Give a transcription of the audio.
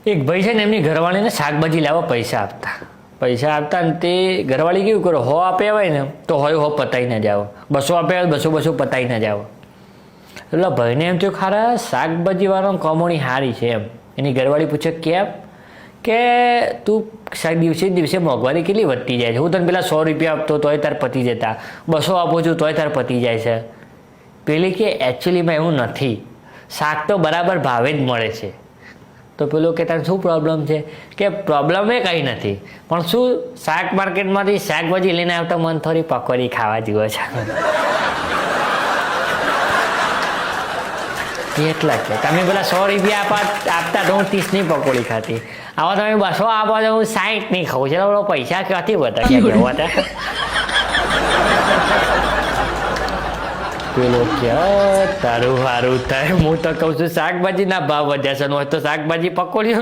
એક ભાઈ છે ને એમની ઘરવાળીને શાકભાજી લાવવા પૈસા આપતા ને તે ઘરવાળી કેવું કરો હો આપ્યા હોય ને તો હોય હો પતાવી ના જાવ, 200 આપ્યા હોય 200 પતાવી ના જાવ. એટલે ભાઈને એમ થયું ખારા શાકભાજી વાળો કમોણી સારી છે એમ. એની ઘરવાળી પૂછે કેમ? કે તું દિવસે મોંઘવારી કેટલી વધતી જાય છે, હું તને પેલા 100 રૂપિયા આપતો તોય તાર પતી જતા, 200 આપું છું તોય તાર પતી જાય છે. પેલી કે એકચ્યુઅલીમાં એવું નથી, શાક તો બરાબર ભાવે જ મળે છે. તો પેલો કે તારે શું પ્રોબ્લેમ છે? કે પ્રોબ્લેમ એ કંઈ નથી, પણ શું શાક માર્કેટમાંથી શાકભાજી લઈને આવતા મન થોડી પકોડી ખાવા જેવો છે. એટલા કે તમે પેલા 100 રૂપિયા આપતા તો હું 30ની પકોડી ખાતી, આવા તમે 200 આપો તો હું 60ની ખાઉં છું. પૈસા ક્યાંથી બધા ક્યાં હતા? પેલો કે તારું સારું થાય, હું તો કહું છું શાકભાજીના ભાવ વધ્યા છે, હોય તો શાકભાજી પકોડીઓ